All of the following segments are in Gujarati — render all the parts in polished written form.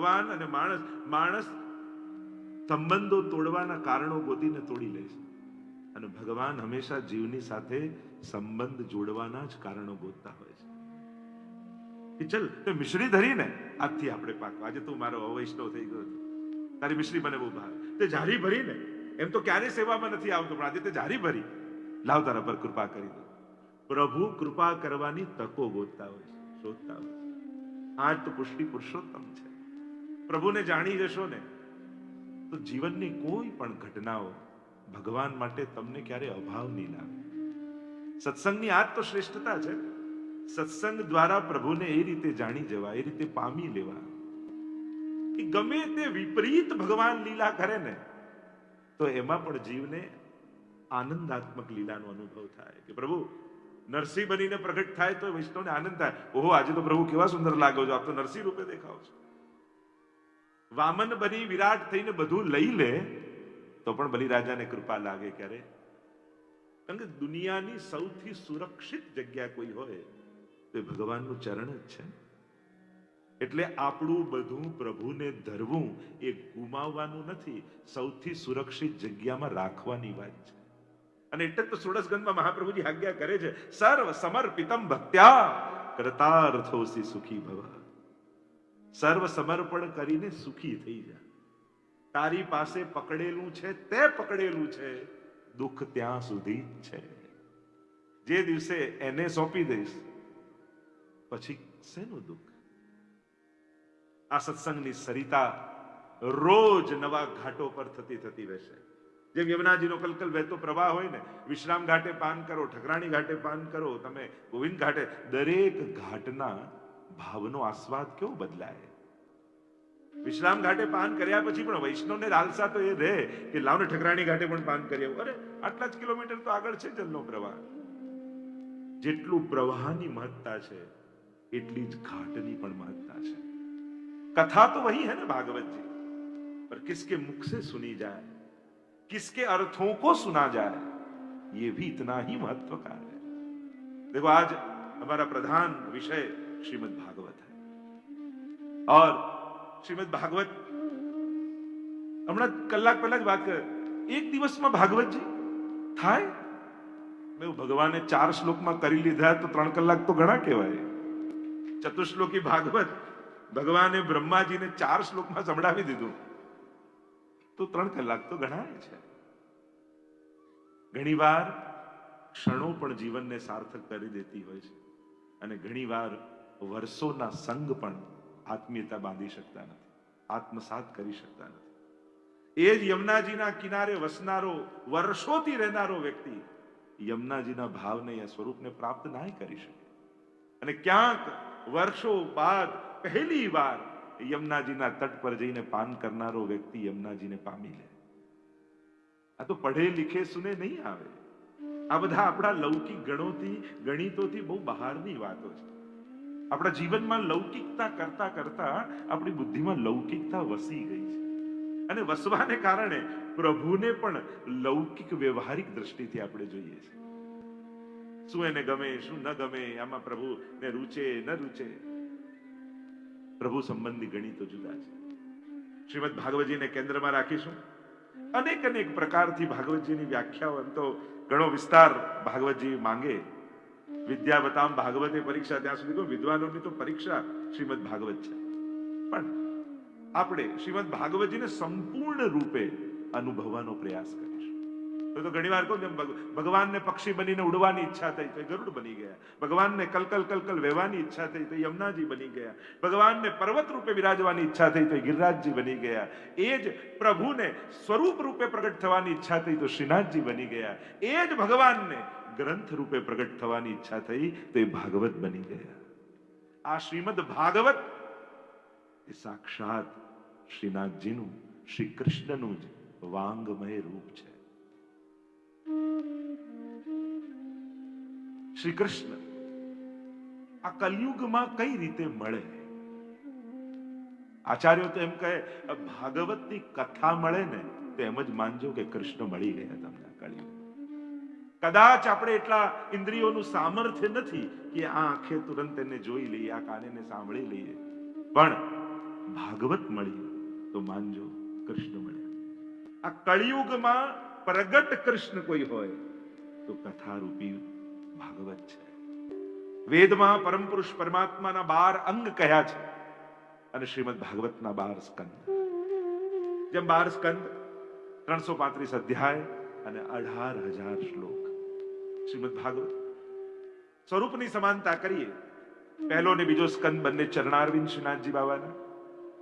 ભગવાન અને માણસ સંબંધો તોડવાના કારણો ગોતીને તોડી લે છે, અને ભગવાન હંમેશા જીવની સાથે સંબંધ જોડવાના જ કારણો ગોતતા હોય છે. ચલ તો મિશ્રી ધરીને આજથી આપણે પાક, આજે તું મારો અવૈષ્ણવ થઈ ગયો, તારી મિશ્રી મને બહુ ભાવે, તે જારી ભરીને, એમ તો ક્યારે સેવામાં નથી આવતો, પણ આજે તે જારી ભરી, લાવ તારા પર કૃપા કરી દો. પ્રભુ કૃપા કરવાની તકો ગોતતા હોય છે, શોધતા હોય છે. આજ તો પુષ્ટિ પુરુષોત્તમ છે. પ્રભુને જાણી જશો ને તો જીવનની કોઈ પણ ઘટનાઓ ભગવાન માટે તમને ક્યારે અભાવ નહીં લાગે. સત્સંગની આજ તો શ્રેષ્ઠતા છે. સત્સંગ દ્વારા પ્રભુને એ રીતે જાણી જવા, એ રીતે પામી લેવા કે ગમે તે વિપરીત ભગવાન લીલા કરે ને તો એમાં પણ જીવને આનંદાત્મક લીલાનો અનુભવ થાય કે પ્રભુ નરસિંહ બનીને પ્રગટ થાય તો વૈષ્ણવને આનંદ થાય. ઓહો, આજે તો પ્રભુ કેવા સુંદર લાગો છો, આપ તો નરસિંહ રૂપે દેખાવ છો. વામન બની વિરાટ થઈને બધું લઈ લે તો પણ બલિરાજાને કૃપા લાગે. ક્યારે? કારણ કે દુનિયાની સૌથી સુરક્ષિત જગ્યા કોઈ હોય તો એ ભગવાનનું ચરણ જ છે. એટલે આપણું બધું પ્રભુને ધરવું એ ગુમાવવાનું નથી, સૌથી સુરક્ષિત જગ્યામાં રાખવાની વાત છે. અને એટલે તો ષોડશગંધમાં મહાપ્રભુજી આજ્ઞા કરે છે, સર્વ સમર્પિતમ ભક્ત્યા કૃતાર્થોસી સુખી ભવ. સર્વ સમર્પણ કરીને સુખી થઈ જા. તારી પાસે પકડેલું છે તે પકડેલું છે, દુઃખ ત્યાં સુધી જ છે. જે દિવસે એને સોંપી દઈશ પછી શેનું દુઃખ? આ સત્સંગની સરિતા રોજ નવા ઘાટો પર થતી રહેશે. જેમ યમુનાજીનો કલકલ વહેતો પ્રવાહ હોય ને, વિશ્રામ ઘાટે પાન કરો, ઠકરાણી ઘાટે પાન કરો, તમે ગોવિંદ ઘાટે, દરેક ઘાટના ભાવનો આસ્વાદ કેવો બદલાય. વિશ્રામ ઘાટે પાન કર્યા પછી પણ વૈષ્ણવને લાલસા તો એ રહે કે લાવને ઠકરાણી ઘાટે પણ પાન કરી આવું. અરે આટલા જ કિલોમીટર તો આગળ છે જલનો પ્રવાહ. જેટલું પ્રવાહની મહત્તા છે એટલી જ ઘાટની પણ મહત્તા છે. कथा तो वही है ना भागवत जी, पर किसके मुख से सुनी जाए, किसके अर्थों को सुना जाए, ये भी इतना ही महत्व का है. देखो आज हमारा प्रधान विषय श्रीमद् भागवत है, और श्रीमद् भागवत हमारा कलाक पहला જ વાત કર, એક દિવસમાં ભાગવતજી થાય. મેં ભગવાને 4 શ્લોકમાં કરી લીધા તો 3 કલાક તો ઘણા કહેવાય. ચતુશ્લોકી ભાગવત ભગવાને બ્રહ્માજીને 4 શ્લોકમાં સંભળાવી દીધું તો 3 કલાક તો ગણાય છે. ઘણીવાર ક્ષણો પણ જીવનને સાર્થક કરી દેતી હોય છે, અને ઘણીવાર વર્ષોના સંગ પણ આત્મીયતા બાંધી શકતા નથી, આત્મસાત કરી શકતા નથી. એ જ યમુનાજીના કિનારે વસનારો, વર્ષોથી રહેનારો વ્યક્તિ યમુનાજીના ભાવને યા સ્વરૂપને પ્રાપ્ત ના કરી શકે, અને ક્યાંક વર્ષો બાદ પહેલી વાર યમુનાજીના તટ પર જઈને પાન કરનારો વ્યક્તિ યમુનાજીને પામી લે. આ તો પઢે લિખે સુને નહીં આવે. આ બધા આપણા લૌકિક ગણિતોથી બહુ બહારની વાતો છે. આપણા જીવનમાં લૌકિકતા કરતા કરતા આપણી બુદ્ધિમાં લૌકિકતા વસી ગઈ છે, અને વસવાને કારણે પ્રભુને પણ લૌકિક વ્યવહારિક દ્રષ્ટિથી આપણે જોઈએ છીએ. શું એને ગમે, શું ન ગમે, આમાં પ્રભુને રૂચે ન રૂચે. પ્રભુ સંબંધી ગણિતો જુદા છે. શ્રીમદ ભાગવતજીને કેન્દ્રમાં રાખીશું. અનેક પ્રકારથી ભાગવતજીની વ્યાખ્યાઓ, એમ તો ઘણો વિસ્તાર ભાગવતજી માંગે. વિદ્યાવતામ ભાગવતે પરીક્ષા, ત્યાં સુધી કહું વિદ્વાનોની તો પરીક્ષા શ્રીમદ ભાગવત છે. પણ આપણે શ્રીમદ ભાગવતજીને સંપૂર્ણ રૂપે અનુભવવાનો પ્રયાસ કરીશું. તો ઘણીવાર કહું જેમ ભગવાનને પક્ષી બનીને ઉડવાની ઈચ્છા થઈ તો ગરુડ બની ગયા, ભગવાનને કલકલ વહેવાની ઈચ્છા થઈ તો યમુનાજી બની ગયા, ભગવાનને પર્વત રૂપે વિરાજવાની ઈચ્છા થઈ તો ગિરિરાજજી બની ગયા, એ જ પ્રભુને સ્વરૂપ રૂપે પ્રગટ થવાની ઈચ્છા થઈ તો શ્રીનાથજી બની ગયા, એ જ ભગવાનને ગ્રંથ રૂપે પ્રગટ થવાની ઈચ્છા થઈ તો એ ભાગવત બની ગયા. આ શ્રીમદ ભાગવત એ સાક્ષાત શ્રીનાથજીનું, શ્રી કૃષ્ણનું જ વાંગમય રૂપ છે. શ્રી કૃષ્ણ આ કલયુગમાં કઈ રીતે મળે? આચાર્યો તો એમ કહે, ભાગવતની કથા મળે ને તો એમ જ માનજો કે કૃષ્ણ મળી ગયા તમને કલયુગ. કદાચ આપણે એટલા ઇન્દ્રિયોનું સામર્થ્ય નથી કે આ આંખે તુરંત એને જોઈ લઈએ, આ કાને સાંભળી લઈએ, પણ ભાગવત મળી તો માનજો કૃષ્ણ મળ્યા. આ કળિયુગમાં પ્રગટ કૃષ્ણ કોઈ હોય તો કથારૂપી ભાગવત છે. વેદમાં પરમ પુરુષ પરમાત્માના 12 અંગ કહ્યા છે અને શ્રીમદ ભાગવતના 12 સ્કંદ. જેમ 12 સ્કંદ, 335 અધ્યાય અને 18,000 શ્લોક. શ્રીમદ ભાગવત સ્વરૂપની સમાનતા કરીએ, પહેલો ને બીજો સ્કંદ બંને ચરણારવિંદ શ્રીનાથજી બાબાના,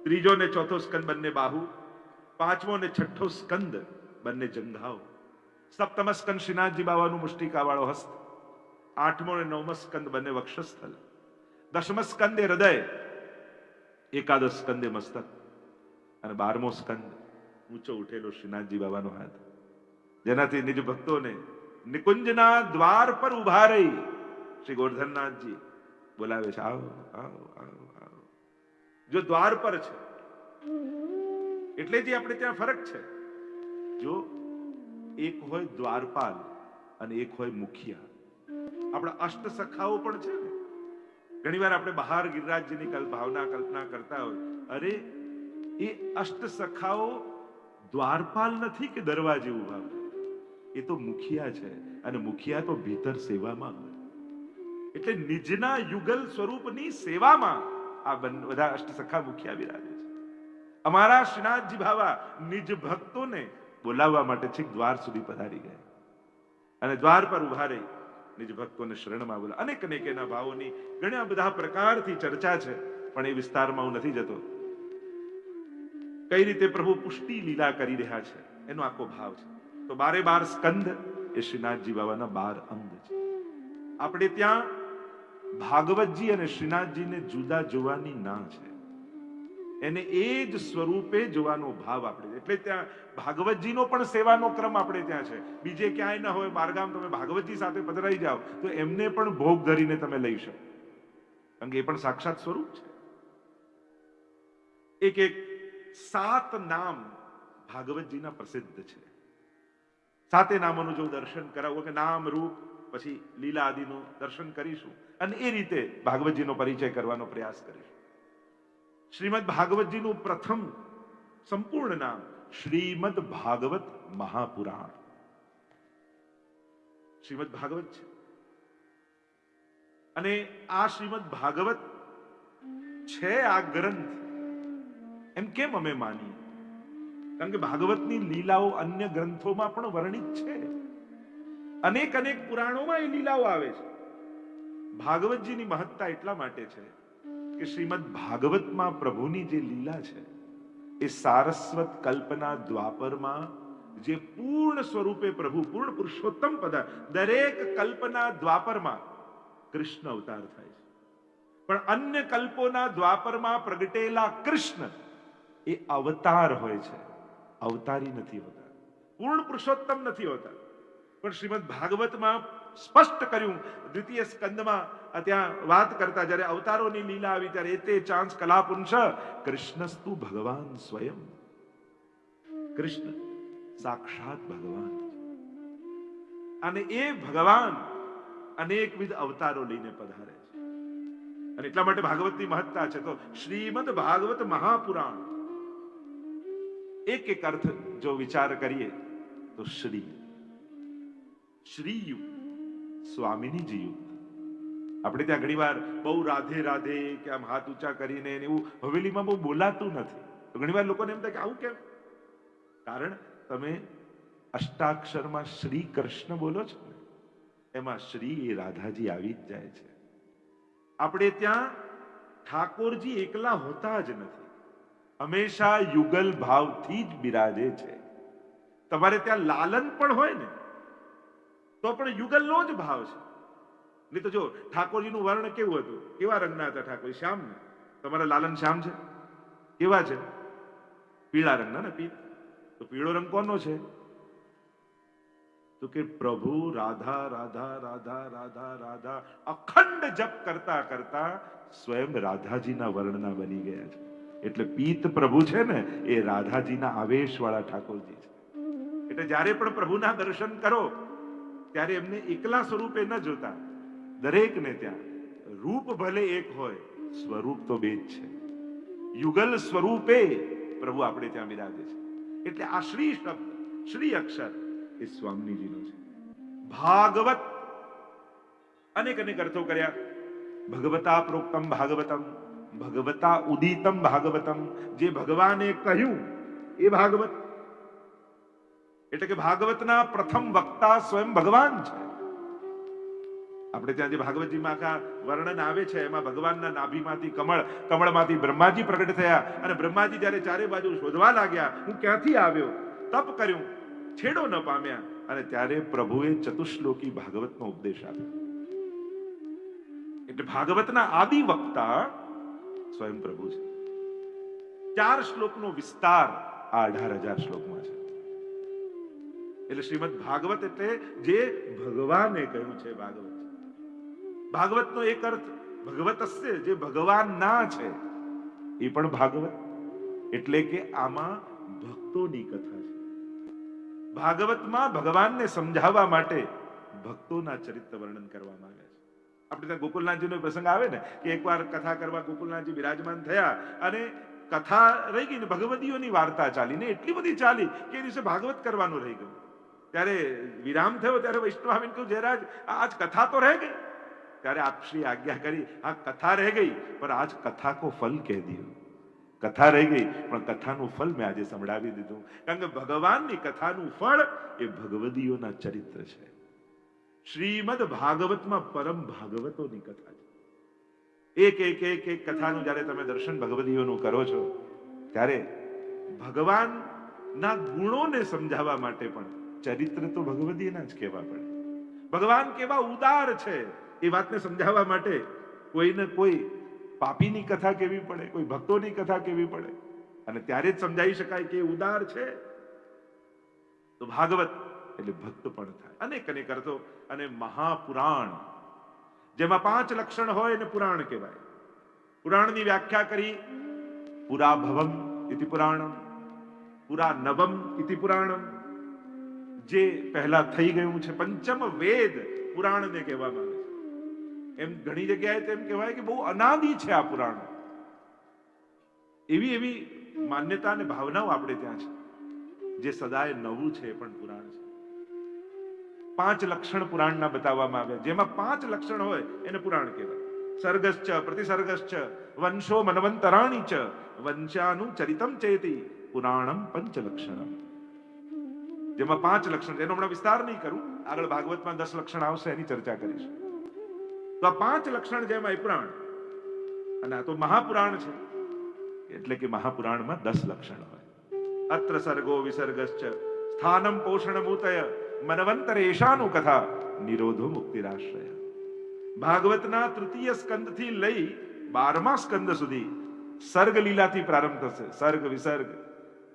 ત્રીજો ને ચોથો સ્કંદ બંને બાહુ, પાંચમો ને છઠ્ઠો સ્કંદ બંને જંઘાઓ, સપ્તમ સ્કંદ શ્રીનાથજી બાબાનું મુષ્ટિકા વાળો હસ્ત, આઠમો ને નવમો સ્કંદ બંને વક્ષસ્થલ, દશમ સ્કંદ એ હૃદય, એકાદશ સ્કંદ એ મસ્તક અને 12મો સ્કંદ ઊંચો ઉઠેલો શ્રીનાથજી બાબાનો હાથ, જેનાથી નિજ ભક્તોને નિકુંજના દ્વાર પર ઉભા રહી શ્રી ગોરધનનાથજી બોલાવે છે, આવો આવો આવો આવો. જો દ્વાર પર છે એટલે જે આપણે ત્યાં ફરક છે. જો એક હોય દ્વારપાલ અને એક હોય મુખિયા. આપણા અષ્ટ સખાઓ પણ છે ને, ઘણી વાર આપણે બહાર ગિરિરાજજીની કલ્પના કરતા હોય, અરે એ અષ્ટ સખાઓ દ્વારપાલ નથી કે દરવાજે ઉભા, એ તો મુખિયા છે અને મુખિયા તો ભીતર સેવામાં હોય. એટલે નિજના યુગલ સ્વરૂપની સેવામાં આ બધા અષ્ટ સખા મુખિયા બિરાજે છે. અમારા શ્રીનાથજી બાબા નિજ ભક્તોને બોલાવવા માટે છેક દ્વાર સુધી પધારી ગયા અને દ્વાર પર ઉભા રહી નિજ ભક્તોને શરણમાં બોલા. અનેક અનેક એના ભાવોની ઘણા બધા પ્રકારથી ચર્ચા છે, પણ એ વિસ્તારમાં હું નથી જતો. કઈ રીતે પ્રભુ પુષ્ટિ લીલા કરી રહ્યા છે એનો આખો ભાવ છે. તો 12 સ્કંદ એ શ્રીનાથજી બાબાના 12 અંગ છે. આપણે ત્યાં ભાગવતજી અને શ્રીનાથજીને જુદા જોવાની ના છે, એને એ જ સ્વરૂપે જોવાનો ભાવ આપણે. એટલે ત્યાં ભાગવતજીનો પણ સેવાનો ક્રમ આપણે ત્યાં છે. બીજે ક્યાંય ન હોય, બારગામ તમે ભાગવતજી સાથે પધરાઈ જાઓ તો એમને પણ ભોગ ધરીને તમે લઈ શકો, કારણ કે એ પણ સાક્ષાત સ્વરૂપ છે. એક 7 નામ ભાગવતજીના પ્રસિદ્ધ છે. 7 નામોનું જો દર્શન કરાવો કે નામ રૂપ પછી લીલા આદિનું દર્શન કરીશું અને એ રીતે ભાગવતજીનો પરિચય કરવાનો પ્રયાસ કરીશું. શ્રીમદ ભાગવતજીનું પ્રથમ સંપૂર્ણ નામ શ્રીમદ ભાગવત મહાપુરાણ. શ્રીમદ ભાગવત છે અને આ શ્રીમદ ભાગવત છે આ ગ્રંથ એમ કેમ અમે માનીએ? કારણ કે ભાગવતની લીલાઓ અન્ય ગ્રંથોમાં પણ વર્ણિત છે. અનેક અનેક પુરાણોમાં એ લીલાઓ આવે છે. ભાગવતજીની મહત્તા એટલા માટે છે કે શ્રીમદ ભાગવતમાં પ્રભુની જે લીલા છે એ સારસ્વત કલ્પના દ્વાપરમાં જે પૂર્ણ સ્વરૂપે પ્રભુ પૂર્ણ પુરુષોત્તમ પદ, દરેક કલ્પના દ્વાપરમાં કૃષ્ણ અવતાર થાય છે, પણ અન્ય કલ્પોના દ્વાપરમાં પ્રગટેલા કૃષ્ણ એ અવતાર હોય છે, અવતારી નથી હોતા, પૂર્ણ પુરુષોત્તમ નથી હોતા. પણ શ્રીમદ ભાગવતમાં સ્પષ્ટ કર્યું. દ્વિતીય સ્કંદમાં ત્યાં વાત કરતા જ્યારે અવતારોની લીલા આવી ત્યારે એતે ચાંસ કલાપુંસ કૃષ્ણસ્તુ ભગવાન સ્વયં. કૃષ્ણ સાક્ષાત ભગવાન અને એ ભગવાન અનેકવિધ અવતારો લઈને પધારે છે અને એટલા માટે ભાગવતની મહત્તા છે. તો શ્રીમદ ભાગવત મહાપુરાણ એક અર્થ જો વિચાર કરીએ તો શ્રીયુક્ત, સ્વામીની યુક્ત. આપણે ત્યાં ઘણી વાર બહુ રાધે રાધે કે આમ હાથ ઊંચા કરીને એવું હવેલીમાં બહુ બોલાતું નથી. તો ઘણી વાર લોકોને એમ થાય કે આવું કેમ? કારણ તમે અષ્ટાક્ષરમાં શ્રી કૃષ્ણ બોલો છો ને, એમાં શ્રી એ રાધાજી આવી જ જાય છે. આપણે ત્યાં ઠાકોરજી એકલા હોતા જ નથી, હંમેશા યુગલ ભાવથી જ બિરાજે છે. તમારે ત્યાં લાલન પણ હોય ને તો પણ યુગલનો જ ભાવ છે. નહીં તો જો ઠાકોરજીનું વર્ણ કેવું હતું, કેવા રંગના હતા ઠાકોર? શ્યામ ને. તમારા લાલન શ્યામ છે, કેવા છે? પીળા રંગના ને. તો પીળો રંગ કોનો છે? તો કે પ્રભુ રાધા રાધા રાધા રાધા રાધા અખંડ જપ કરતા કરતા સ્વયં રાધાજીના વર્ણના બની ગયા છે. એટલે પીત પ્રભુ છે ને એ રાધાજીના આવેશ વાળા ઠાકોરજી છે. એટલે જ્યારે પણ પ્રભુના દર્શન કરો ત્યારે એમને એકલા સ્વરૂપે ન જોતા, દરેકને ત્યાં રૂપ ભલે એક હોય સ્વરૂપ તો બે જ છે. યુગલ સ્વરૂપે પ્રભુ આપણે ત્યાં બિરાજે છે. એટલે આ શ્રી શબ્દ, શ્રી અક્ષર એ સ્વામીજીનો છે. ભાગવત અનેક અનેક અર્થો કર્યા. ભગવતા પ્રોક્તમ ભાગવતમ, ભગવતા ઉદિતમ ભાગવતમ. જે ભગવાને કહ્યું એ ભાગવત. એટલે કે ભાગવતના પ્રથમ વક્તા સ્વયં ભગવાન છે. આપણે ત્યાં જે ભાગવતજીમાં આખા વર્ણન આવે છે એમાં ભગવાનના નાભીમાંથી કમળમાંથી બ્રહ્માજી પ્રગટ થયા અને બ્રહ્માજી જ્યારે ચારે બાજુ શોધવા લાગ્યા, હું ક્યાંથી આવ્યો, તપ કર્યું, છેડો ન પામ્યા, અને ત્યારે પ્રભુએ ચતુશ્લોકી ભાગવતનો ઉપદેશ આપ્યો. એટલે ભાગવતના આદિ વક્તા સ્વયં પ્રભુ છે. 4 શ્લોકનો વિસ્તાર આ 18,000 શ્લોકમાં છે. એટલે શ્રીમદ ભાગવત એટલે જે ભગવાને કહ્યું છે ભાગવત. ભાગવતનો એક અર્થ ભગવતસ્ય, જે ભગવાનના છે એ પણ ભાગવત. એટલે કે આમાં ભક્તોની કથા છે. ભાગવતમાં ભગવાનને સમજાવવા માટે ભક્તોના ચરિત્ર વર્ણન કરવામાં આવ્યા છે. આપણે ત્યાં ગોકુલનાથજીનો પ્રસંગ આવે ને કે એકવાર કથા કરવા ગોકુલનાથજી બિરાજમાન થયા અને કથા રહી ગઈ ને ભગવદીઓની વાર્તા ચાલી ને એટલી બધી ચાલી કે એ દિવસે ભાગવત કરવાનું રહી ગયું. ત્યારે વિરામ થયો ત્યારે વૈષ્ણવ આવીને કહ્યું, જયરાજ આજ કથા તો રહે ગઈ. ત્યારે આપશ્રી આજ્ઞા કરી, હા કથા રહે ગઈ પણ આજ કથા કો ફલ કહી દિયો. કથા રહી ગઈ પણ કથાનું ફલ મેં આજે સંભળાવી દીધું. કારણ કે ભગવાનની કથાનું ફળ એ ભગવદીઓના ચરિત્ર છે. શ્રીમદ ભાગવતમાં પરમ ભાગવતોની કથા છે. એક કથાનું જ્યારે તમે દર્શન ભગવદીઓનું કરો છો ત્યારે ભગવાનના ગુણોને સમજાવવા માટે પણ ચરિત્ર તો ભગવદીના જ કહેવા પડે. ભગવાન કેવા ઉદાર છે એ વાતને સમજાવવા માટે કોઈને કોઈ પાપીની કથા કેવી પડે, કોઈ ભક્તોની કથા કેવી પડે, અને ત્યારે જ સમજાવી શકાય કે એ ઉદાર છે. તો ભાગવત એટલે ભક્ત પણ થાય. અનેક અનેક અર્થો. અને મહાપુરાણ જેમાં 5 લક્ષણ હોય એને પુરાણ કહેવાય. પુરાણની વ્યાખ્યા કરી, પુરા ભવમ ઇતિ પુરાણમ, પુરા નવમ ઇતિ પુરાણમ. જે પહેલા થઈ ગયું છે, પંચમ વેદ પુરાણને કહેવામાં આવે છે. એમ ઘણી જગ્યાએ તેમ કહેવાય કે બહુ અનાદિ છે આ પુરાણ. એવી માન્યતા અને ભાવનાઓ આપણે ત્યાં છે. જે સદાય નવું છે એ પણ પુરાણ છે. 5 લક્ષણ પુરાણના બતાવવામાં આવ્યા. જેમાં 5 લક્ષણ હોય એને પુરાણ કહેવાય. સર્ગશ્ચ પ્રતિસર્ગશ્ચ વંશો મનવંતરાણી ચ વંશાનું ચરિતમ ચેતી પુરાણમ પંચલક્ષણમ. જેમાં 5 લક્ષણ, એનો હમણાં વિસ્તાર નહીં કરું, આગળ ભાગવતમાં 10 લક્ષણ આવશે એની ચર્ચા કરીશું. તો આ 5 લક્ષણ જેમાં એ પુરાણ, અને આ તો મહાપુરાણ છે એટલે કે મહાપુરાણમાં 10 લક્ષણ હોય. અત્ર સર્ગો વિસર્ગશ્ચ સ્થાનમ પોષણમૂતય મનવંતરેશાનું કથા નિરોધો મુક્તિરાશ્રય. ભાગવતના તૃતીય સ્કંદ થી લઈ 12મા સ્કંદ સુધી સર્ગ લીલાથી પ્રારંભ થશે. સર્ગ વિસર્ગ,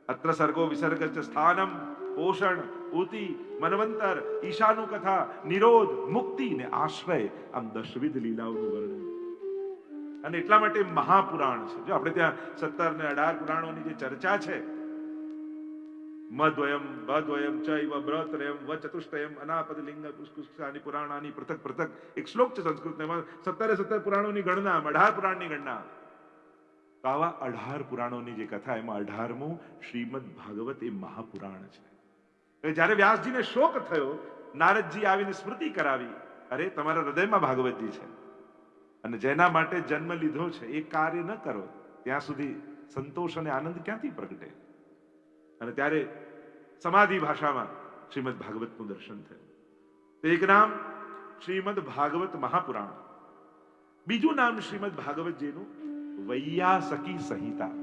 અત્ર સર્ગો વિસર્ગશ્ચ સ્થાનમ પોષણ ઉતિ મનવંતર ઈશાનું કથા નિરોધ મુક્તિ ને આશ્રય, આમ 10 લીલાઓનું વર્ણન. અને એટલા માટે મહાપુરાણ છે. જો આપણે ત્યાં 17 ને 18 પુરાણોની જે ચર્ચા છે, મદ્વયમ ભદ્વયમ ચૈવ બ્રતરયમ વચતુષ્ટયમ અનાપદ લિંગ પુષ્કુષ્ટાની પુરાણાની પૃથક પૃથક એક શ્લોક છે સંસ્કૃતમાં. 17 પુરાણોની ગણના, 18 પુરાણની ગણના. તો આવા 18 પુરાણોની જે કથા, એમાં 18મું શ્રીમદ ભાગવત એ મહાપુરાણ છે. જ્યારે વ્યાસજીને શોક થયો, નારદજી આવીને સ્મૃતિ કરાવી, અરે તમારા હૃદયમાં ભાગવતજી છે અને જેના માટે જન્મ લીધો છે એ કાર્ય ન કરો ત્યાં સુધી સંતોષ અને આનંદ ક્યાંથી પ્રગટે. અને ત્યારે સમાધિ ભાષામાં શ્રીમદ ભાગવતનું દર્શન થયું. એક નામ શ્રીમદ ભાગવત મહાપુરાણ, બીજું નામ શ્રીમદ ભાગવતજીનું વૈયાસકી સંહિતા.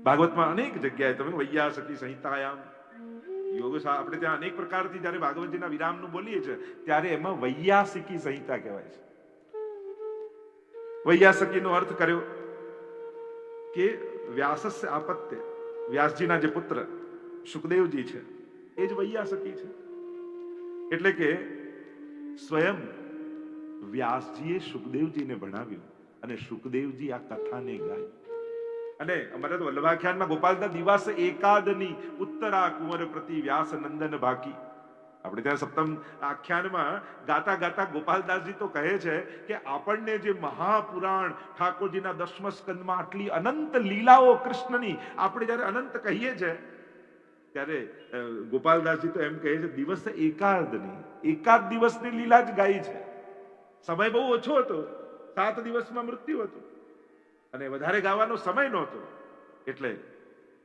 ભાગવતમાં અનેક જગ્યાએ તમે વૈયાસકી સંહિતાયામ યોગ, આપણે ત્યાં અનેક પ્રકારથી જયારે ભાગવતજીના વિરામનું બોલીએ છીએ ત્યારે એમાં વૈયાસિકી સંહિતા કહેવાય છે. વૈયાસકીનો અર્થ કર્યો કે વ્યાસસ્ય આપત્ય, વ્યાસજીના જે પુત્ર સુખદેવજી છે એ જ વૈયાસકી છે. એટલે કે સ્વયં વ્યાસજીએ સુખદેવજીને ભણાવ્યું અને સુખદેવજી આ કથાને ગાઈ. અને અમારે તો વલ્લભાખ્યાનમાં ગોપાલદાસ દિવસ એકાદની ઉત્તરા કુંવર પ્રતિ વ્યાસ નંદન બાકી. આપણે ત્યાં સપ્તમ આખ્યાનમાં ગાતા ગાતા ગોપાલદાસજી તો કહે છે કે આપણને જે મહાપુરાણ ઠાકોરજીના 10મ સ્કંદમાં આટલી અનંત લીલાઓ કૃષ્ણની આપણે જ્યારે અનંત કહીએ છીએ ત્યારે ગોપાલદાસજી તો એમ કહે છે દિવસ એકાદ દિવસની લીલા જ ગાઈ છે. સમય બહુ ઓછો હતો, 7 દિવસમાં મૃત્યુ હતું અને વધારે ગાવાનો સમય નહોતો, એટલે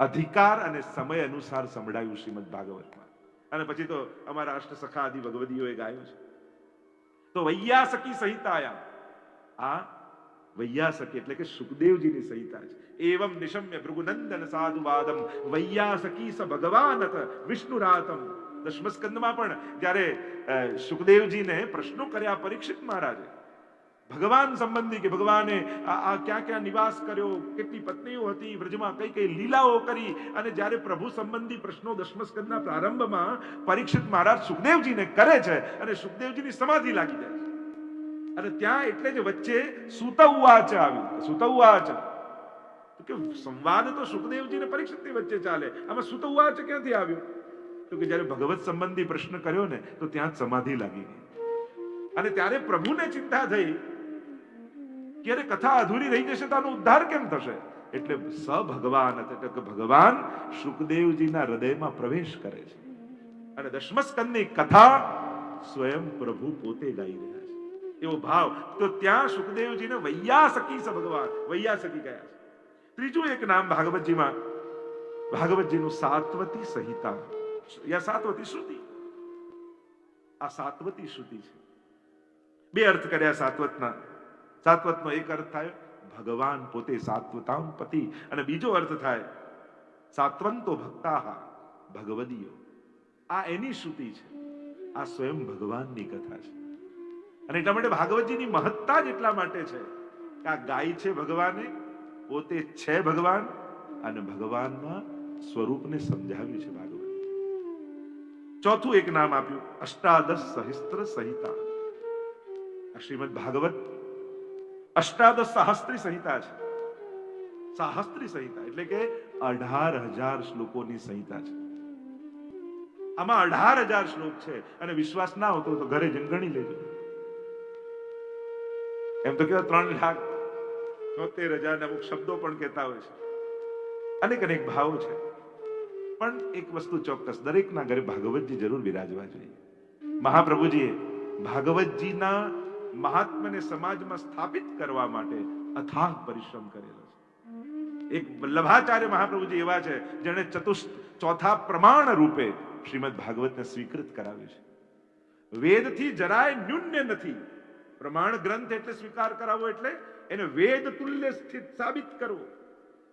અધિકાર અને સમય અનુસાર સંભળાયું શ્રીમદ ભાગવતમાં. અને પછી તો અમારા અષ્ટસખા આદિ ભગવદીઓએ ગાયું છે. તો વૈયાસકી સંહિતાયા, આ વૈયાસકી એટલે કે સુખદેવજીની સંહિતા છે. એવમ નિશમ્ય ભૃગુનંદન સાધુવાદમ વૈયાસકી સ ભગવાનત વિષ્ણુરાતમ. 10મ સ્કંદમાં પણ જ્યારે સુખદેવજીને પ્રશ્નો કર્યા પરીક્ષિત મહારાજે ભગવાન સંબંધી કે ભગવાને આ ક્યાં ક્યાં નિવાસ કર્યો, કેટલી પત્નીઓ હતી, વ્રજમાં કઈ કઈ લીલાઓ કરી, અને જ્યારે પ્રભુ સંબંધી પ્રશ્નો 10મ સ્કંદના પ્રારંભમાં પરીક્ષિત મહારાજ સુખદેવજીને કરે છે અને સુખદેવજીની સમાધિ લાગી જાય છે. અને ત્યાં એટલે જ વચ્ચે સૂત ઉવાચ આવ્યું. સૂત ઉવાચ તો કે સંવાદ તો સુખદેવજી ને પરીક્ષિતની વચ્ચે ચાલે, આમાં સૂત ઉવાચ ક્યાંથી આવ્યું? તો કે જ્યારે ભગવત સંબંધી પ્રશ્ન કર્યો ને તો ત્યાં જ સમાધિ લાગી ગઈ. અને ત્યારે પ્રભુને ચિંતા થઈ કે અરે કથા અધૂરી રહી જશે તો આનો ઉદ્ધાર કેમ થશે? એટલે ભગવાન એટલે કે ભગવાન સુખદેવજીના હૃદયમાં પ્રવેશ કરે છે અને 10મ સ્કંદની કથા સ્વયં પ્રભુ પોતે ગાઈ રહ્યા છે, એવો ભાવ. તો ત્યાં સુખદેવજીને વૈયાસકી સ ભગવાન વૈયાસકી ગયા છે. ત્રીજું એક નામ ભાગવતજીમાં, ભાગવતજીનું સાત્વતી સંહિતા યા સાત્વતી શ્રુતિ. આ સાત્વતી શ્રુતિ છે. બે અર્થ કર્યા સાત્વતના. સાત્વતનો એક અર્થ થાય ભગવાન પોતે સાત્વતામ પતિ, અને બીજો અર્થ થાય સાત્વંતો ભક્તાહ ભગવદીયો. આ એની શ્રુતિ છે, આ સ્વયં ભગવાનની કથા છે. અને એટલા માટે ભાગવતજીની મહત્તા જ એટલા માટે છે કે આ ગાય છે ભગવાને, પોતે છે ભગવાન, અને ભગવાનના સ્વરૂપને સમજાવ્યું છે ભાગવત. ચોથું એક નામ આપ્યું અષ્ટાદશ સહસ્ત્ર સંહિતા. શ્રીમદ ભાગવત અષ્ટાદશ સહસ્ત્રી સંહિતા છે. સહસ્ત્રી સંહિતા એટલે કે 18,000 શ્લોકોની સંહિતા છે. આમાં 18,000 શ્લોક છે અને વિશ્વાસ ના હોતો તો ઘરે જઈને ગણી લેજો. એમ તો કેવા 3,73,000 અમુક શબ્દો પણ કહેતા હોય છે, અનેક અનેક ભાવો છે. પણ એક વસ્તુ ચોક્કસ, દરેકના ઘરે ભાગવતજી જરૂર બિરાજવા જોઈએ. મહાપ્રભુજીએ ભાગવતજીના મહાત્મ્યને સમાજમાં સ્થાપિત કરવા માટે અથાગ પરિશ્રમ કરેલો છે. એક વલ્લભાચાર્ય મહાપ્રભુજી એવા છે જેણે ચોથા પ્રમાણ રૂપે શ્રીમદ ભાગવતને સ્વીકૃત કરાવ્યું છે. વેદથી જરાય ન્યૂન્ય નથી. પ્રમાણ ગ્રંથ એટલે સ્વીકાર કરાવો એટલે એને વેદ તુલ્ય સ્થિત સાબિત કરવો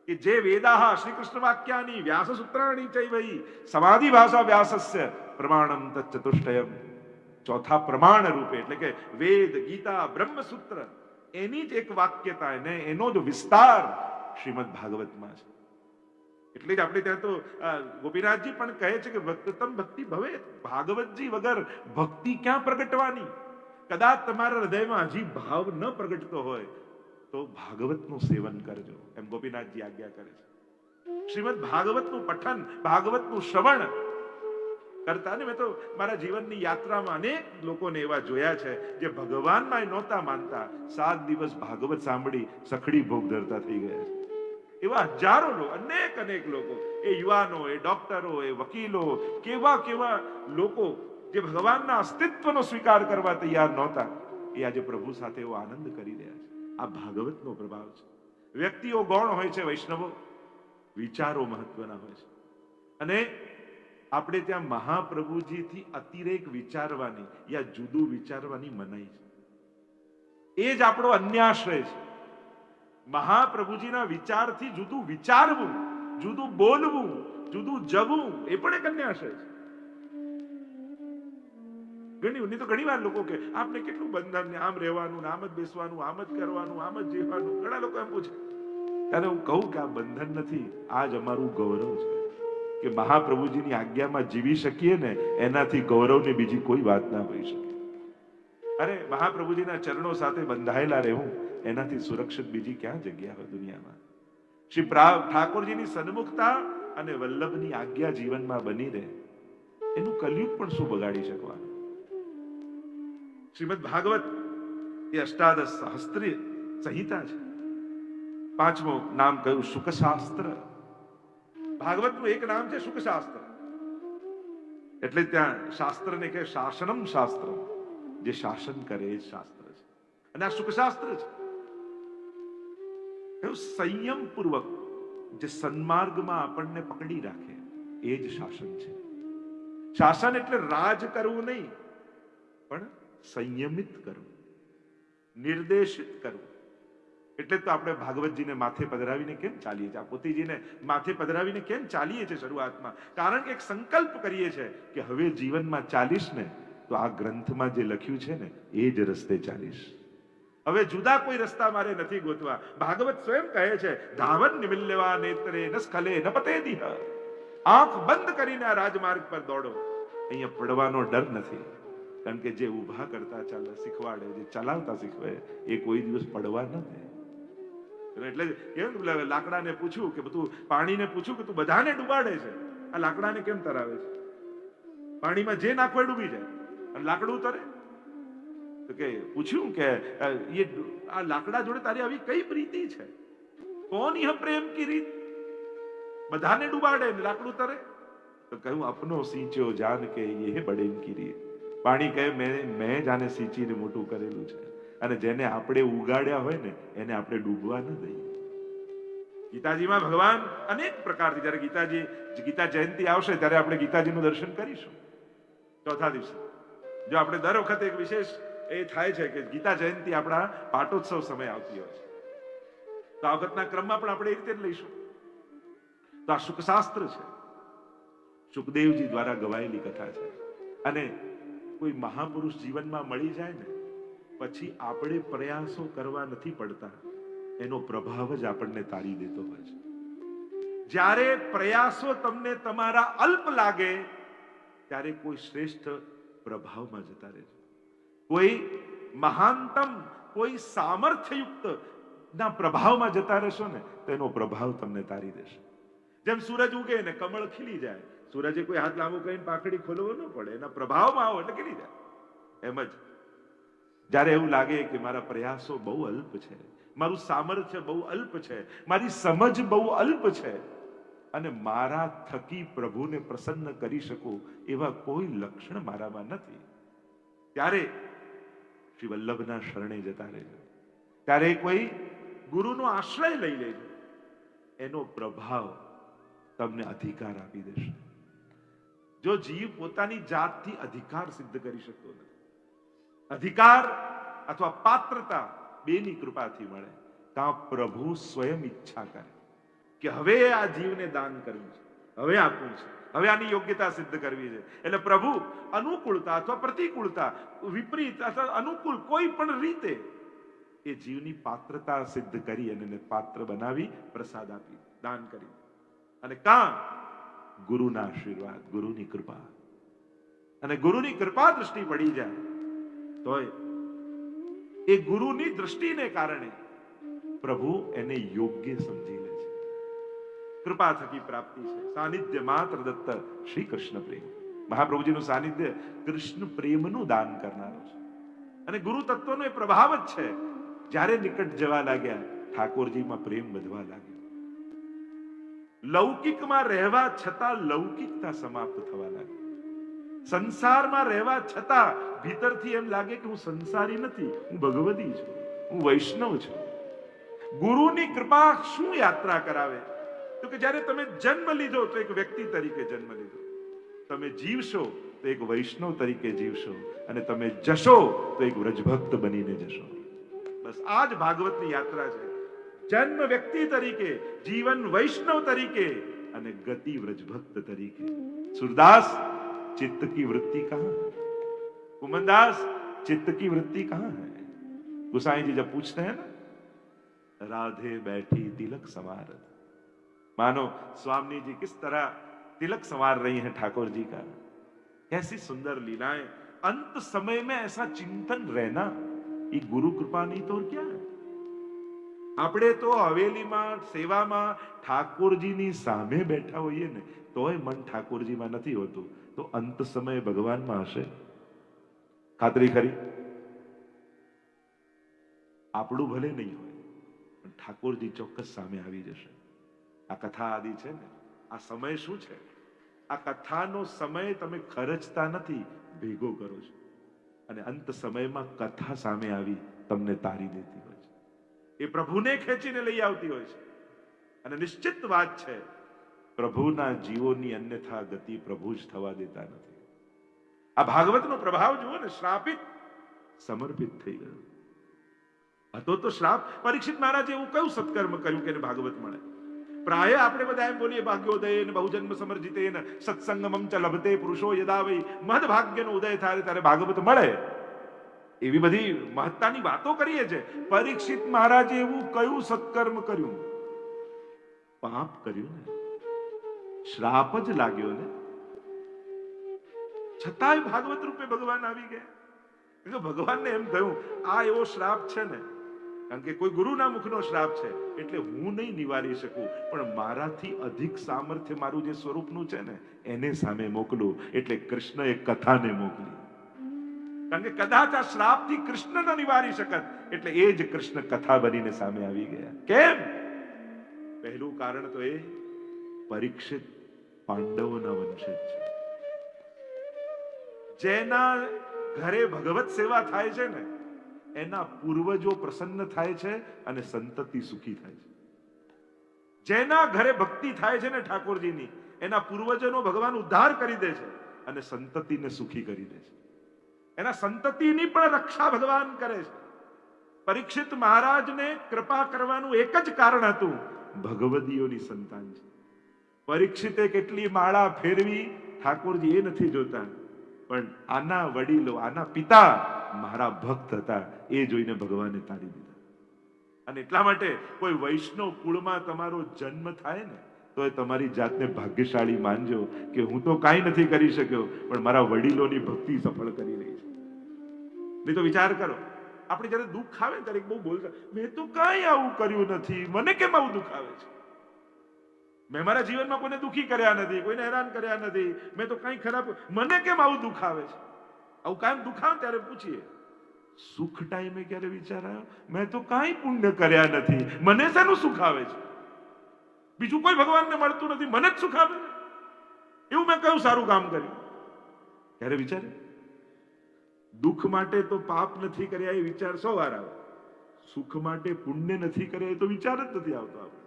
કે જે વેદાહ શ્રી કૃષ્ણ વાક્યાની વ્યાસ સૂત્રાણી ચૈવૈ સમાધિ ભાષા વ્યાસસ્ય પ્રમાણમ તચ્ચતુષ્ટયમ. ચોથા પ્રમાણ રૂપે એટલે કે વેદ, ગીતા, બ્રહ્મસૂત્ર, એની જ એક વાક્યતા ને એનો જ વિસ્તાર શ્રીમદ ભાગવતમાં છે. એટલે જ આપણે ત્યાં તો ગોપીનાથજી પણ કહે છે કે ભક્તતમ ભક્તિ ભવે. ભાગવતજી વગર ભક્તિ ક્યાં પ્રગટવાની? કદાચ તમારા હૃદયમાં હજી ભાવ ન પ્રગટતો હોય તો ભાગવતનું સેવન કરજો, એમ ગોપીનાથજી આજ્ઞા કરે છે. શ્રીમદ ભાગવતનું પઠન, ભાગવતનું શ્રવણ કરતા ને મેં તો મારા જીવનની યાત્રામાં અનેક લોકોને એવા જોયા છે જે ભગવાનમાં નહોતા માનતા, 7 દિવસ ભાગવત સાંભળી સખડી ભોગ ધરતા થઈ ગયા છે. એવા હજારો લોકો, અનેક લોકો, એ યુવાનો, એ ડોક્ટરો, એ વકીલો, કેવા લોકો જે ભગવાનના અસ્તિત્વનો સ્વીકાર કરવા તૈયાર નહોતા, એ આજે પ્રભુ સાથે એવો આનંદ કરી રહ્યા છે. આ ભાગવતનો પ્રભાવ છે. વ્યક્તિઓ ગૌણ હોય છે, વૈષ્ણવો વિચારો મહત્વના હોય છે. અને આપણે ત્યાં મહાપ્રભુજીથી અતિરેક વિચારવાની યા જુદું વિચારવાની મનાઈ છે. એ જ આપણો અન્યાશ્રય છે. મહાપ્રભુજીના વિચારથી જુદું વિચારવું, જુદું બોલવું, જુદું જવું, એ પણ એક અન્યાશ્રય છે. ઘણી વાર લોકો કે આપને કેટલું બંધન ને આમ રહેવાનું, આમ જ બેસવાનું, આમ જ કરવાનું, આમ જ જીવવાનું. ઘણા લોકો એમ પૂછે, ત્યારે હું કહું કે આ બંધન નથી, આ જ અમારું ગૌરવ છે કે મહાપ્રભુજીની આજ્ઞામાં જીવી શકીએ ને, એનાથી ગૌરવની બીજી કોઈ વાત ના હોઈ શકે. અરે મહાપ્રભુજીના ચરણો સાથે બંધાયેલા રહેવું, એનાથી સુરક્ષિત બીજી ક્યાં જગ્યા હોય દુનિયામાં? શ્રી ઠાકોરજીની સન્મુખતા અને વલ્લભની આજ્ઞા જીવનમાં બની રહે, એનું કલયુગ પણ શું બગાડી શકવાનું? શ્રીમદ ભાગવત એ અષ્ટાદશ સહસ્ત્રી સંહિતા છે. 5મું નામ કયું? શુકશાસ્ત્ર. ભાગવતનું એક નામ છે શુકશાસ્ત્ર. એટલે ત્યાં શાસ્ત્રને કહે શાસનમ શાસ્ત્ર, જે શાસન કરે એ શાસ્ત્ર છે. અને આ શુકશાસ્ત્ર છે. સંયમ પૂર્વક જે સન્માર્ગમાં આપણને પકડી રાખે એ જ શાસન છે. શાસન એટલે રાજ કરવું નહીં, પણ સંયમિત કરવું, નિર્દેશિત કરવું. એટલે તો આપણે ભાગવતજીને માથે પધરાવીને કેમ ચાલીએ છીએ, આ પોતીજીને માથે પધરાવીને કેમ ચાલીએ છીએ શરૂઆતમાં? કારણ કે એક સંકલ્પ કરીએ છીએ કે હવે જીવનમાં ચાલીશ ને તો આ ગ્રંથમાં જે લખ્યું છે ને એ જ રસ્તે ચાલીશ. હવે જુદા કોઈ રસ્તા મારે નથી ગોતવા. ભાગવત સ્વયં કહે છે ધાવન નિમિલ્યવા નેત્રે ન સ્ખલે ન પતેદિહ. આંખ બંધ કરીને આ રાજમાર્ગ પર દોડો. અહીંયા પડવાનો ડર નથી, કારણ કે જે ઊભા કરતા શીખવાડે, જે ચલાવતા શીખવે એ કોઈ દિવસ પડવા ન દે. એટલે કેમ લાકડાને પૂછ્યું કે તું, પાણીને પૂછ્યું કે તું બધાને ડૂબાડે છે, આ લાકડાને કેમ તરાવે છે? પાણીમાં જે નાખો એ ડૂબી જાય અને લાકડું તરે. તો કે પૂછ્યું કે આ લાકડા જોડે તારી આવી કઈ પ્રીતિ છે? કોણ યહ પ્રેમ કી રીત? બધાને ડૂબાડે ને લાકડું તરે. તો કહ્યું અપનો સિંચ્યો જાન કે યહ બડે કી રીત. પાણી કહે મેં જાને સિંચીને મોટું કરેલું છે, અને જેને આપણે ઉગાડ્યા હોય ને એને આપણે ડૂબવા ન દઈએ. ગીતાજીમાં ભગવાન અનેક પ્રકારથી, જયારે ગીતા જયંતિ આવશે ત્યારે આપણે ગીતાજીનું દર્શન કરીશું ચોથા દિવસે. જો આપણે દર વખતે એક વિશેષ એ થાય છે કે ગીતા જયંતિ આપણા પાટોત્સવ સમય આવતી હોય છે, તો આ વખતના ક્રમમાં પણ આપણે એ રીતે જ લઈશું. તો આ શુકશાસ્ત્ર છે, સુખદેવજી દ્વારા ગવાયેલી કથા છે. અને કોઈ મહાપુરુષ જીવનમાં મળી જાય ને પછી આપણે પ્રયાસો કરવા નથી પડતા, એનો પ્રભાવ જ આપણને તારી દેતો હોય છે. જ્યારે પ્રયાસો તમને તમારા અલ્પ લાગે ત્યારે કોઈ શ્રેષ્ઠ પ્રભાવમાં જતા રહેજો. કોઈ મહાનતમ, કોઈ સામર્થ્યયુક્ત ના પ્રભાવમાં જતા રહેશો ને તો એનો પ્રભાવ તમને તારી દેશે. જેમ સૂરજ ઉગે ને કમળ ખીલી જાય, સૂરજે કોઈ હાથ લાંબો કરીને પાંખડી ખોલવો ન પડે, એના પ્રભાવમાં આવો એટલે ખીલી જાય. એમ જ જ્યારે એવું લાગે કે મારા પ્રયાસો બહુ અલ્પ છે, મારું સામર્થ્ય બહુ અલ્પ છે, મારી સમજ બહુ અલ્પ છે, અને મારા થકી પ્રભુને પ્રસન્ન કરી શકું એવા કોઈ લક્ષણ મારામાં નથી, ત્યારે શ્રી વલ્લભના શરણે જતા રહેજો. ત્યારે કોઈ ગુરુનો આશ્રય લઈ લેજો. એનો પ્રભાવ તમને અધિકાર આપી દેશે. જો જીવ પોતાની જાતથી અધિકાર સિદ્ધ કરી શકતો નથી, અધિકાર અથવા પાત્રતા બેની કૃપાથી મળે, ત્યાં પ્રભુ સ્વયં ઈચ્છા કરે કે હવે આ જીવને દાન કરવું છે, હવે આપવું છે, હવે આની યોગ્યતા સિદ્ધ કરવી છે. એટલે પ્રભુ અનુકૂળતા અથવા પ્રતિકૂળતા, વિપરીત અથવા અનુકૂળ કોઈ પણ રીતે એ જીવની પાત્રતા સિદ્ધ કરી અને એને પાત્ર બનાવી પ્રસાદ આપી, દાન કરી. અને કાં ગુરુના આશીર્વાદ, ગુરુની કૃપા, અને ગુરુની કૃપા દ્રષ્ટિ પડી જાય તો એ ગુરુની દ્રષ્ટિને કારણે પ્રભુ એને યોગ્ય સમજી લે છે. કૃપા થકી પ્રાપ્તિ છે. સાનિધ્ય માત્ર દત્ત શ્રી કૃષ્ણ પ્રેમ. મહાપ્રભુજીનું સાનિધ્ય કૃષ્ણ પ્રેમનું દાન કરનારો છે. અને ગુરુ તત્વનો એ પ્રભાવ જ છે. જ્યારે નિકટ જવા લાગ્યા ઠાકોરજીમાં પ્રેમ વધવા લાગ્યો. લૌકિકમાં રહેવા છતાં લૌકિકતા સમાપ્ત થવા લાગી. સંસારમાં રહેવા છતાં ભીતરથી એમ લાગે કે હું સંસારી નથી, હું ભગવદી છું, હું વૈષ્ણવ છું. ગુરુની કૃપા શું યાત્રા કરાવે? તો કે જ્યારે તમે જન્મ લીધો તો એક વ્યક્તિ તરીકે જન્મ લીધો, તમે જીવશો તો એક વૈષ્ણવ તરીકે જીવશો, અને તમે જશો તો એક વ્રજભક્ત બનીને જશો. બસ આ જ ભાગવતની યાત્રા છે. જન્મ વ્યક્તિ તરીકે, જીવન વૈષ્ણવ તરીકે, અને ગતિ વ્રજભક્ત તરીકે. सूरदास चित्त की वृत्ति कहां है? कुमनदास चित्त की वृत्ति कहां है? गोसाई जी जब पूछते हैं ना, राधे बैठी तिलक संवार, मानो स्वामी जी किस तरह तिलक संवार रही हैं ठाकुर जी का. कैसी सुंदर लीलाएं. अंत समय में ऐसा चिंतन रहना, ये गुरु कृपा नहीं तो और क्या है? આપણે તો હવેલીમાં સેવામાં ઠાકોરજીની સામે બેઠા હોઈએ ને તોય મન ઠાકોરજીમાં નથી હોતું. તો અંત સમય ભગવાનમાં હશે? ખાતરી ખરી? આપણું ભલે નહીં હોય, પણ ઠાકોરજી ચોક્કસ સામે આવી જશે. આ કથા આદિ છે ને, આ સમય શું છે? આ કથાનો સમય તમે ખર્ચતા નથી, ભેગો કરો છો, અને અંત સમયમાં કથા સામે આવી તમને તારી દેતી હોય છે. એ પ્રભુને ખેંચીને લઈ આવતી હોય છે. અને નિશ્ચિત વાત છે, પ્રભુના જીવોની અન્યથા ગતિ પ્રભુ જ થવા દેતા નથી. આ ભાગવતનો પ્રભાવ જુઓ ને, શ્રાપિત સમર્પિત થઈ ગયો હતો તો શ્રાપ. પરીક્ષિત મહારાજે એવું કયું સત્કર્મ કર્યું કે એને ભાગવત મળે? પ્રાય આપણે બધા એમ બોલીએ ભાગ્યોદય બહુજન્મ સમર્જિતે સત્સંગમમ ચ લભતે પુરુષો યદા વૈ મહદ ભાગ્યનો ઉદય થાય ત્યારે ભાગવત મળે. એવી બધી મહત્તાની વાતો કરીએ છે. પરીક્ષિત મહારાજે એવું કયું સત્કર્મ કર્યું? પાપ કર્યું ને, શ્રાપ જ લાગ્યો ને, છતાંય ભાગવત રૂપે ભગવાન આવી ગયા. ભગવાનને એમ થયું આ એવો શ્રાપ છે ને, કારણ કે કોઈ ગુરુના મુખનો શ્રાપ છે એટલે હું નહીં નિવારી શકું, પણ મારાથી અધિક સામર્થ્ય મારું જે સ્વરૂપનું છે ને એને સામે મોકલું. એટલે કૃષ્ણએ કથાને મોકલી, કારણ કે કદાચ આ શ્રાપથી કૃષ્ણ ન નિવારી શકત, એટલે એ જ કૃષ્ણ કથા બનીને સામે આવી ગયા. કેમ? પહેલું કારણ તો એ, પરીક્ષિત પાંડવોના વંશજ છે. જેના ઘરે ભગવત સેવા થાય છે ને, એના પૂર્વજો પ્રસન્ન થાય છે અને સંતતિ સુખી થાય છે. જેના ઘરે ભક્તિ થાય છે ને ઠાકોરજીની, એના પૂર્વજોનો ભગવાન ઉદ્ધાર કરી દે છે અને સંતતિને સુખી કરી દે છે. એના સંતતિની પણ રક્ષા ભગવાન કરે છે. પરીક્ષિત મહારાજને કૃપા કરવાનું એક જ કારણ હતું, ભગવદીઓની સંતાન છે. પરીક્ષિતે કેટલી માળા ફેરવી ઠાકોરજી એ નથી જોતા, પણ આના વડીલો, આના પિતા મારા ભક્ત હતા, એ જોઈને ભગવાને તારી દીધા. અને એટલા માટે કોઈ વૈષ્ણવ કુળમાં તમારો જન્મ થાય ને, તો એ તમારી જાતને ભાગ્યશાળી માનજો કે હું તો કાંઈ નથી કરી શક્યો, પણ મારા વડીલોની ભક્તિ સફળ કરી રહી છે. નહીં તો વિચાર કરો, આપણે જયારે દુઃખ આવે ત્યારે બહુ બોલતા, મેં તો કાંઈ આવું કર્યું નથી, મને કેમ આવું દુઃખ આવે છે? મેં મારા જીવનમાં કોઈને દુઃખી કર્યા નથી, કોઈને હેરાન કર્યા નથી, મેં તો કંઈ ખરાબ, મને કેમ આવું દુઃખ આવે છે? આવું કાયમ દુઃખ આવે ત્યારે પૂછીએ, સુખ ટાઈમે ક્યારે વિચાર આવ્યો મેં તો કાંઈ પુણ્ય કર્યા નથી, મને શેનું સુખ આવે છે? બીજું કોઈ ભગવાનને મળતું નથી, મને જ સુખ આવે? એવું મેં કયું સારું કામ કર્યું? ક્યારે વિચારે? દુઃખ માટે તો પાપ નથી કર્યા એ વિચાર 100 વાર આવે, સુખ માટે પુણ્ય નથી કર્યા એ તો વિચાર જ નથી આવતો આપણે.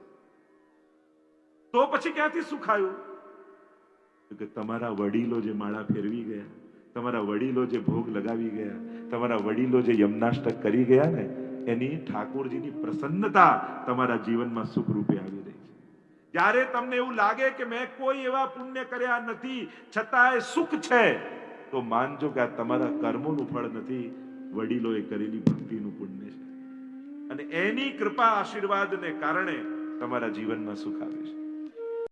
તો પછી ક્યાંથી સુખ આવ્યું? કે તમારા વડીલો જે માળા ફેરવી ગયા, તમારા વડીલો જે ભોગ લગાવી ગયા, તમારા વડીલો જે યમનાષ્ટક કરી ગયા ને, એની ઠાકોરજીની પ્રસન્નતા તમારા જીવનમાં સુખ રૂપે આવી રહી છે. જ્યારે તમને એવું લાગે કે મેં કોઈ એવા પુણ્ય કર્યા નથી છતાંય સુખ છે, તો માનજો કે આ તમારા કર્મોનું ફળ નથી, વડીલોએ કરેલી ભક્તિનું પુણ્ય છે. અને એની કૃપા આશીર્વાદને કારણે તમારા જીવનમાં સુખ આવે છે.